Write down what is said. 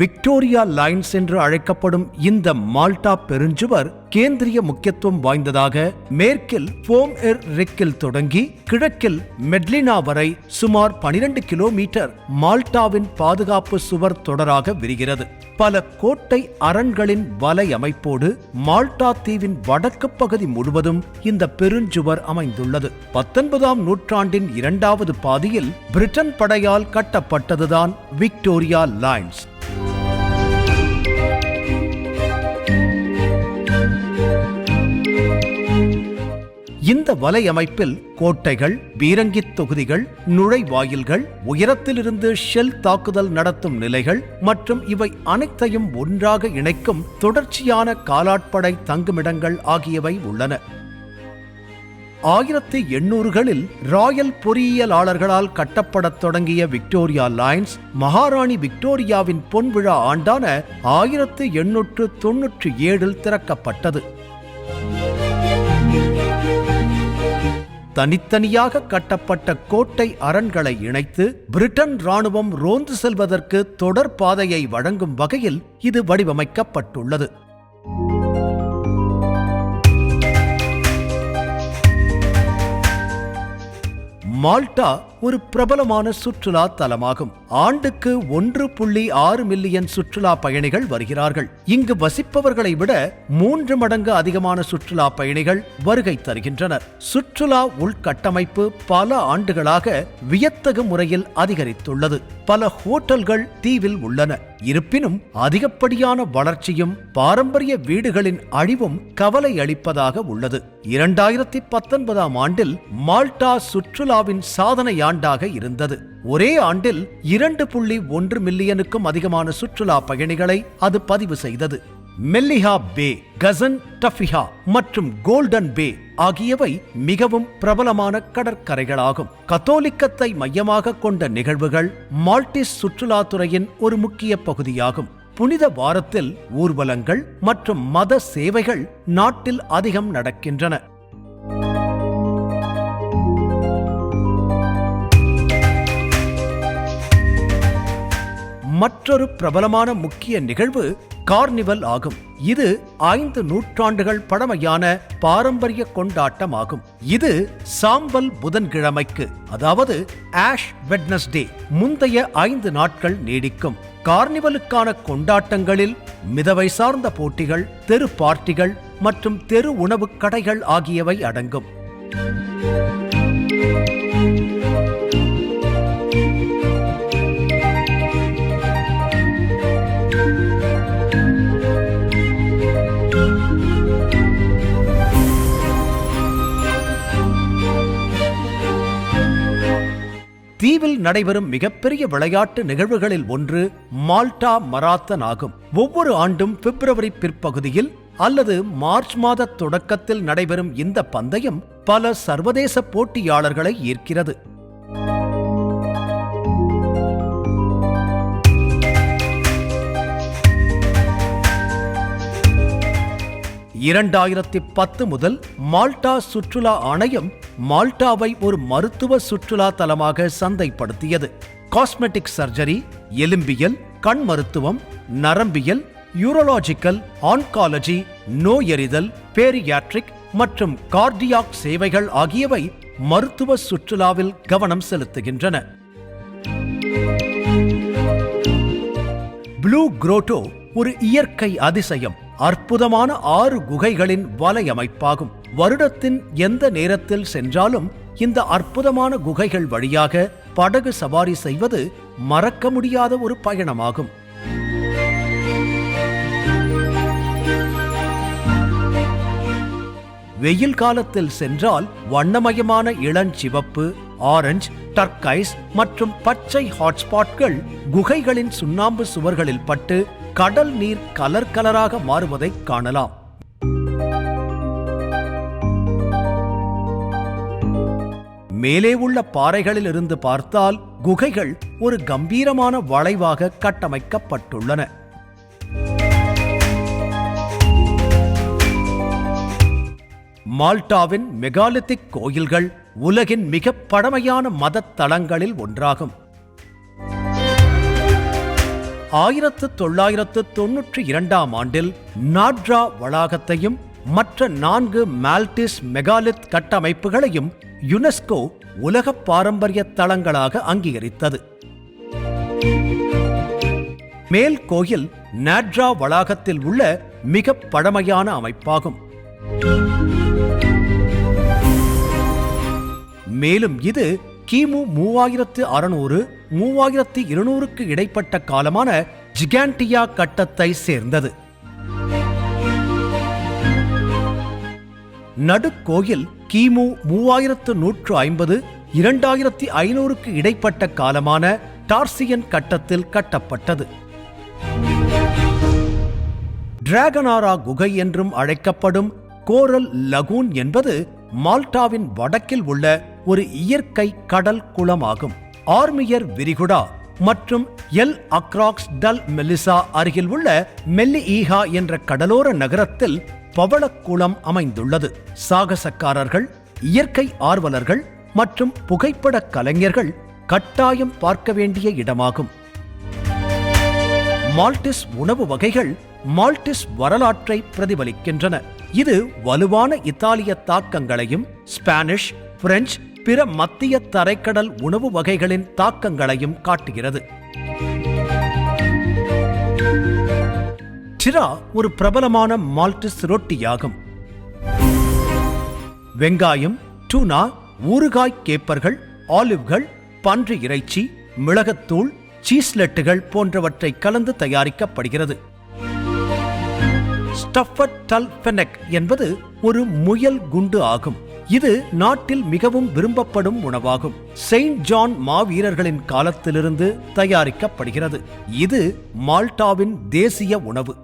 Victoria lines என்று அழைக்கப்படும் இந்த மால்டா பெருஞ்சுவர் கேந்திரிய முக்கியத்துவம் வாய்ந்ததாக மேற்கில் ஃபோம் எர் ரிக்கில் தொடங்கி கிழக்கில் மெட்லினா வரை சுமார் 12 கிலோமீட்டர் மால்டாவின் பாதுகாப்பு சுவர் தொடராக விரிகிறது. பல கோட்டை அரண்களின் வலை அமைப்போடு மால்டா தீவின் வடக்கு பகுதி முழுவதும் இந்த பெருஞ்சுவர் அமைந்துள்ளது. 19ஆம் நூற்றாண்டின் 2வது பாதியில் பிரிட்டன் படையால் கட்டப்பட்டதுதான் விக்டோரியா லைன்ஸ். இந்த வலையமைப்பில் கோட்டைகள், பீரங்கித் தொகுதிகள், நுழைவாயில்கள், உயரத்திலிருந்து ஷெல் தாக்குதல் நடத்தும் நிலைகள் மற்றும் இவை அனைத்தையும் ஒன்றாக இணைக்கும் தொடர்ச்சியான காலாட்படை தங்குமிடங்கள் ஆகியவை உள்ளன. 1800களில் ராயல் பொறியியலாளர்களால் கட்டப்படத் தொடங்கிய விக்டோரியா லைன்ஸ் மகாராணி விக்டோரியாவின் பொன்விழா ஆண்டான 1897 திறக்கப்பட்டது. தனித்தனியாக கட்டப்பட்ட கோட்டை அரண்களை இணைத்து பிரிட்டன் ராணுவம் ரோந்து செல்வதற்கு தொடர் பாதையை வழங்கும் வகையில் இது வடிவமைக்கப்பட்டுள்ளது. மால்டா ஒரு பிரபலமான சுற்றுலா தலமாகும். ஆண்டுக்கு 1.6 மில்லியன் சுற்றுலா பயணிகள் வருகிறார்கள். இங்கு வசிப்பவர்களை விட 3 மடங்கு அதிகமான சுற்றுலா பயணிகள் வருகை தருகின்றனர். சுற்றுலா உள்கட்டமைப்பு பல ஆண்டுகளாக வியத்தகு முறையில் அதிகரித்துள்ளது. பல ஹோட்டல்கள் தீவில் உள்ளன. இருப்பினும் அதிகப்படியான வளர்ச்சியும் பாரம்பரிய வீடுகளின் அழிவும் கவலை அளிப்பதாக உள்ளது. 2019ஆம் ஆண்டில் மால்டா சுற்றுலாவின் சாதனை ஆண்டாக இருந்தது. ஒரே ஆண்டில் 2.1 மில்லியனுக்கும் அதிகமான சுற்றுலா பயணிகளை அது பதிவு செய்தது. மெல்லிஹா பே, கசன் டஃபிஹா மற்றும் கோல்டன் பே ஆகியவை மிகவும் பிரபலமான கடற்கரைகளாகும். கத்தோலிக்கத்தை மையமாக கொண்ட நிகழ்வுகள் மால்டிஸ் சுற்றுலாத்துறையின் ஒரு முக்கிய பகுதியாகும். புனித வாரத்தில் ஊர்வலங்கள் மற்றும் மத சேவைகள் நாட்டில் அதிகம் நடக்கின்றன. மற்றொரு பிரபலமான முக்கிய நிகழ்வு கார்னிவல் ஆகும். இது 5 நூற்றாண்டுகள் பழமையான பாரம்பரிய கொண்டாட்டமாகும். இது சாம்பல் புதன்கிழமைக்கு, அதாவது ஆஷ் வெட்னஸ்டே முந்தைய 5 நாட்கள் நீடிக்கும். கார்னிவலுக்கான கொண்டாட்டங்களில் மிதவை சார்ந்த போட்டிகள், தெரு பார்ட்டிகள் மற்றும் தெரு உணவு கடைகள் ஆகியவை அடங்கும். தீவில் நடைபெறும் மிகப்பெரிய விளையாட்டு நிகழ்வுகளில் ஒன்று மால்டா மராத்தன் ஆகும். ஒவ்வொரு ஆண்டும் பிப்ரவரி பிற்பகுதியில் அல்லது மார்ச் மாத தொடக்கத்தில் நடைபெறும் இந்த பந்தயம் பல சர்வதேச போட்டியாளர்களை ஈர்க்கிறது. (2010) முதல் மால்டா சுற்றுலா ஆணையம் மால்டாவை ஒரு மருத்துவ சுற்றுலா தலமாக சந்தைப்படுத்தியது. காஸ்மெட்டிக் சர்ஜரி, எலும்பியல், கண் மருத்துவம், நரம்பியல், யூரோலாஜிக்கல், ஆன்காலஜி, நோயறிதல், பேரியாட்ரிக் மற்றும் கார்டியாக் சேவைகள் ஆகியவை மருத்துவ சுற்றுலாவில் கவனம் செலுத்துகின்றன. ப்ளூ குரோட்டோ ஒரு இயற்கை அதிசயம். அற்புதமான 6 குகைகளின் வலையமைப்பாகும். வருடத்தின் எந்த நேரத்தில் சென்றாலும் இந்த அற்புதமான குகைகள் வழியாக படகு சவாரி செய்வது மறக்க முடியாத ஒரு பயணமாகும். வெயில் காலத்தில் சென்றால் வண்ணமயமான இளஞ்சிவப்பு, ஆரஞ்சு, டர்கைஸ் மற்றும் பச்சை ஹாட்ஸ்பாட்கள் குகைகளின் சுண்ணாம்பு சுவர்களில் பட்டு கடல் நீர் கலர் கலராக மாறுவதை காணலாம். மேலே உள்ள பாறைகளில் இருந்து பார்த்தால் குகைகள் ஒரு கம்பீரமான வளைவாக கட்டமைக்கப்பட்டுள்ளன. மால்டாவின் மெகாலித்திக் கோயில்கள் உலகின் மிக பழமையான மத தலங்களில் ஒன்றாகும். 1992ஆம் ஆண்டில் நாட்ரா வளாகத்தையும் மற்ற 4 மால்டிஸ் மெகாலித் கட்டமைப்புகளையும் யுனெஸ்கோ உலக பாரம்பரிய தளங்களாக அங்கீகரித்தது. மேல் கோயில் நாட்ரா வளாகத்தில் உள்ள மிக பழமையான அமைப்பாகும். மேலும் இது கிமு 3600-3200க்கு இடைப்பட்ட காலமான ஜிகாண்டியா கட்டத்தை சேர்ந்தது. நடுக்கோயில் கிமு 3150-2500க்கு இடைப்பட்ட காலமான டார்சியன் கட்டத்தில் கட்டப்பட்டது. டிராகனாரா குகை என்றும் அழைக்கப்படும் கோரல் லகூன் என்பது மால்டாவின் வடக்கில் உள்ள ஒரு இயற்கை கடல் குளமாகும். ஆர்மியர் விரிகுடா மற்றும் எல் அக்ராக்ஸ் டல் மெலிசா அருகில் உள்ள மெல்லிஈஹா என்ற கடலோர நகரத்தில் பவளக்குளம் அமைந்துள்ளது. சாகசக்காரர்கள், இயற்கை ஆர்வலர்கள் மற்றும் புகைப்பட கலைஞர்கள் கட்டாயம் பார்க்க வேண்டிய இடமாகும். மால்டிஸ் உணவு வகைகள் மால்டிஸ் வரலாற்றை பிரதிபலிக்கின்றன. இது வலுவான இத்தாலிய தாக்கங்களையும் ஸ்பானிஷ், பிரெஞ்சு, பிற மத்திய தரைக்கடல் உணவு வகைகளின் தாக்கங்களையும் காட்டுகிறது. டிரா ஒரு பிரபலமான மால்டிஸ் ரொட்டியாகும். வெங்காயம், டூனா, ஊறுகாய் கேப்பர்கள், ஆலிவ்கள், பன்றி இறைச்சி, மிளகுத்தூள், சீஸ்லெட்டுகள் போன்றவற்றை கலந்து தயாரிக்கப்படுகிறது. ஸ்டஃபட் டல் ஃபெனெக் என்பது ஒரு முயல் குண்டு ஆகும். இது நாட்டில் மிகவும் விரும்பப்படும் உணவாகும். செயின்ட் ஜான் மாவீரர்களின் காலத்திலிருந்து தயாரிக்கப்படுகிறது. இது மால்டாவின் தேசிய உணவு.